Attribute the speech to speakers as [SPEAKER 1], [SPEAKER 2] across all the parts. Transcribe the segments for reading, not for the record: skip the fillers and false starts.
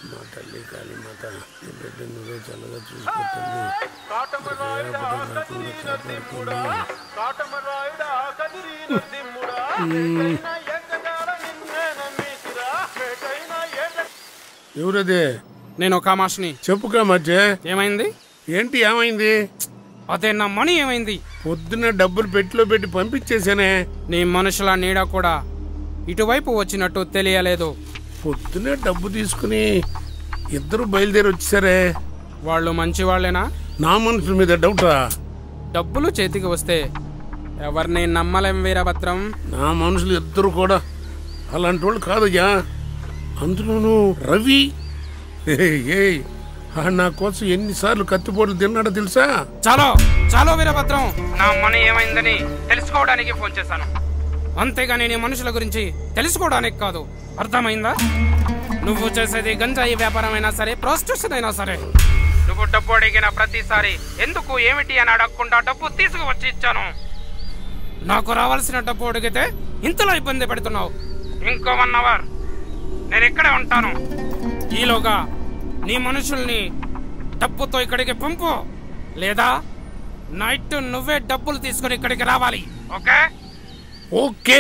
[SPEAKER 1] మా తల్లి కాళీ మాత నీ బిడ్డ నువ్వే చల్లగా చూసుకుంటుంది. ఎవరదే?
[SPEAKER 2] నేను కామాష్ని.
[SPEAKER 1] చెప్పు కామాక్షి.
[SPEAKER 2] ఏమైంది?
[SPEAKER 1] ఏంటి ఏమైంది?
[SPEAKER 2] అదే నా మనీ ఏమైంది?
[SPEAKER 1] పొద్దున్న డబ్బులు పెట్టిలో పెట్టి పంపించేసానే.
[SPEAKER 2] నీ మనుషుల నీడ కూడా ఇటువైపు వచ్చినట్టు తెలియలేదు.
[SPEAKER 1] పొద్దునే డబ్బు తీసుకుని ఇద్దరు బయలుదేరి వచ్చేసరే.
[SPEAKER 2] వాళ్ళు మంచి వాళ్ళేనా?
[SPEAKER 1] నా మనుషుల మీద డౌటా?
[SPEAKER 2] డబ్బులు చేతికి వస్తే ఎవరిని నమ్మలేం వీరభద్రం.
[SPEAKER 1] నా మనుషులు ఇద్దరు కూడా అలాంటి వాళ్ళు కాదయ్యా. అందులోనూ రవి నా కోసం ఎన్నిసార్లు కత్తిపోట్లు తిన్నాడో తెలుసా?
[SPEAKER 2] చాలో చాలో వీరభద్రం, నా మనీ ఏమైందని తెలుసుకోవడానికి ఫోన్ చేశాను, అంతేగాని నీ మనుషుల గురించి తెలుసుకోవడానికి కాదు. అర్థమైందా? నువ్వు చేసేది గంజాయి వ్యాపారం అయినా సరే, ప్రాస్టిట్యూషన్ అయినా సరే, నువ్వు డబ్బు అడిగిన ప్రతిసారి ఎందుకు ఏమిటి అని అడగకుండా డబ్బు తీసుకువచ్చి ఇచ్చాను. నాకు రావాల్సిన డబ్బు అడిగితే ఇంతలో ఇబ్బంది పెడుతున్నావు. ఇంకో 1 అవర్ నేను ఇక్కడే ఉంటాను. ఈలోగా నీ మనుషుల్ని డబ్బుతో ఇక్కడికి పంపు, లేదా నైట్ నువ్వే డబ్బులు తీసుకుని ఇక్కడికి రావాలి. ఓకే?
[SPEAKER 1] ఓకే.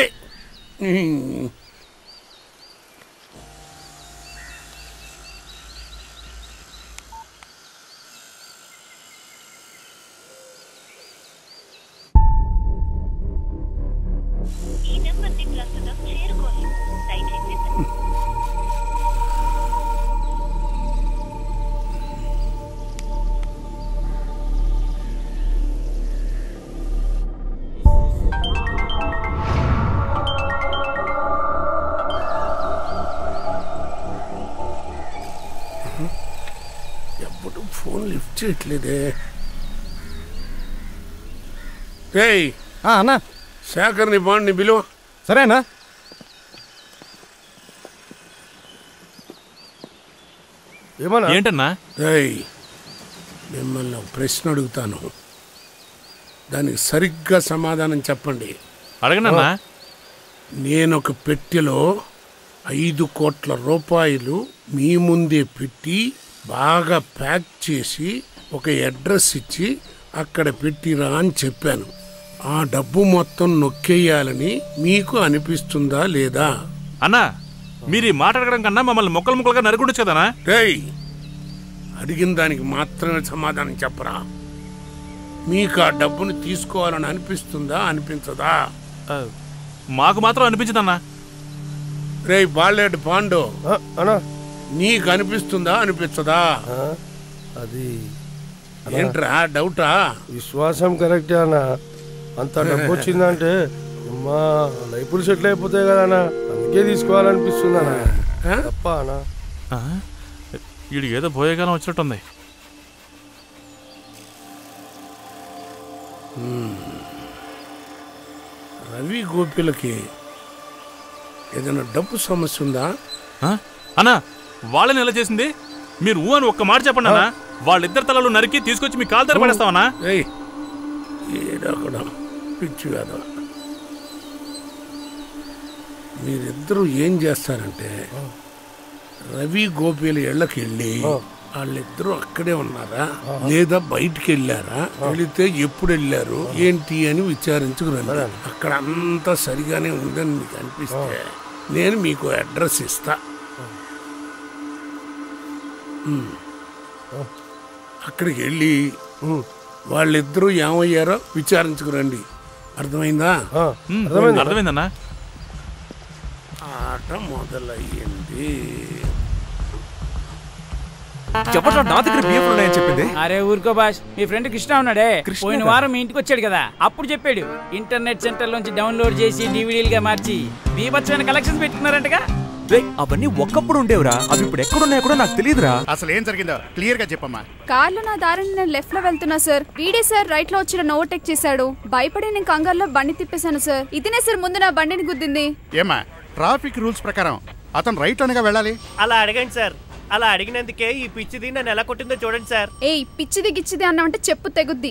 [SPEAKER 1] ఎప్పుడు ఫోన్ లిఫ్ట్ చేయట్లేదే.
[SPEAKER 3] అన్నా,
[SPEAKER 1] శేఖర్ని బాండ్ని బిలువ.
[SPEAKER 3] సరేనా? ఏమన్నా?
[SPEAKER 4] ఏంటన్నా?
[SPEAKER 1] మిమ్మల్ని ఒక ప్రశ్న అడుగుతాను, దానికి సరిగ్గా సమాధానం చెప్పండి.
[SPEAKER 4] అడగనన్నా.
[SPEAKER 1] నేను ఒక పెట్టెలో 5 కోట్ల రూపాయలు మీ ముందే పెట్టి బాగా ప్యాక్ చేసి ఒక అడ్రస్ ఇచ్చి అక్కడ పెట్టిరా అని చెప్పాను. ఆ డబ్బు మొత్తం నొక్కేయాలని మీకు అనిపిస్తుందా లేదా?
[SPEAKER 4] అన్నా, మీరు ఈ మాట అడగడం కన్నా మమ్మల్ని ముక్కలు ముక్కలుగా నరుకుండొచ్చు కదనా?
[SPEAKER 1] అడిగిన దానికి మాత్రమే సమాధానం చెప్పరా. మీకు ఆ డబ్బుని తీసుకోవాలని అనిపిస్తుందా అనిపించదా?
[SPEAKER 4] మాకు మాత్రం అనిపించదన్నా.
[SPEAKER 1] బాలేడు పాండు, నీకు అనిపిస్తుందా అనిపించదా?
[SPEAKER 3] అది
[SPEAKER 1] ఏంట్రా డౌటా?
[SPEAKER 3] విశ్వాసం కరెక్టే అన్న. అంత డబ్బు వచ్చిందంటే మా లైఫ్లు సెటిల్ అయిపోతాయి కదా అన్న, అందుకే తీసుకోవాలనిపిస్తుంది అన్న. తప్ప అన్న,
[SPEAKER 4] వీడికి ఏదో పోయేకాలం వచ్చినట్టుంది.
[SPEAKER 1] రవి గోపిలకి ఏదైనా డబ్బు సమస్య ఉందా
[SPEAKER 4] అన్నా? వాళ్ళని ఎలా చేసింది? మీరు ఊ అని ఒక్క మాట చెప్పండి అన్నా. వాళ్ళిద్దరు తలలు నరికి తీసుకొచ్చి మీ కాలు దగ్గర పడేస్తామన్నా.
[SPEAKER 1] పిచ్చి కాదు. మీరిద్దరూ ఏం చేస్తారంటే, రవి గోపిల ఇళ్ళకి వెళ్ళి వాళ్ళిద్దరూ అక్కడే ఉన్నారా లేదా బయటికి వెళ్ళారా, వెళితే ఎప్పుడు వెళ్ళారు ఏంటి అని విచారించుకురండి. అక్కడ అంతా సరిగానే ఉందని మీకు అనిపిస్తే నేను మీకు అడ్రస్ ఇస్తా. అక్కడికి వెళ్ళి వాళ్ళిద్దరూ ఏమయ్యారో విచారించుకురండి. అర్థమైందా?
[SPEAKER 4] అర్థమైందన్నా.
[SPEAKER 1] ఆట మొదలయ్యింది.
[SPEAKER 5] చెప్పట్లా నా దగ్గర బియ్యం ఉన్నాయని చెప్పింది.
[SPEAKER 6] అరే ఊరుకో బాష్, మీ ఫ్రెండ్ కృష్ణ ఉన్నాడే, పోయిన వారం మీ ఇంటికి వచ్చాడు కదా, అప్పుడు చెప్పాడు ఇంటర్నెట్ సెంటర్ లోంచి డౌన్లోడ్ చేసి డివిడీలుగా మార్చి బీభత్సమైన కలెక్షన్స్ పెట్టుకున్నారంటగా.
[SPEAKER 5] అవన్నీ ఒకప్పుడు ఉండేవరా, అవి ఇప్పుడు ఎక్కడున్నాయో కూడా నాకు తెలియదురా.
[SPEAKER 7] అసలు ఏం జరిగిందో క్లియర్ గా చెప్పమ్మా.
[SPEAKER 8] కార్లో నా దారిని నేను లెఫ్ట్ లో వెళ్తున్నా సార్, వీడే సార్ రైట్ లో వచ్చి ఓవర్టేక్ చేశాడు. భయపడి నేను కంగారులో బండి తిప్పేశాను సార్. ఇతనే సార్ ముందు నా బండిని గుద్దింది.
[SPEAKER 7] ఏమా, ట్రాఫిక్ రూల్స్ ప్రకారం అతను రైట్ లోనేగా వెళ్ళాలి.
[SPEAKER 9] అలా అడగండి సార్. అలా అడిగినందుకే ఈ పిచ్చిది నన్ను ఎలా కొట్టిందో చూడండి సార్.
[SPEAKER 8] ఏయ్, పిచ్చిది గిచ్చిది అన్నావంటే చెప్పు తెగుద్ది.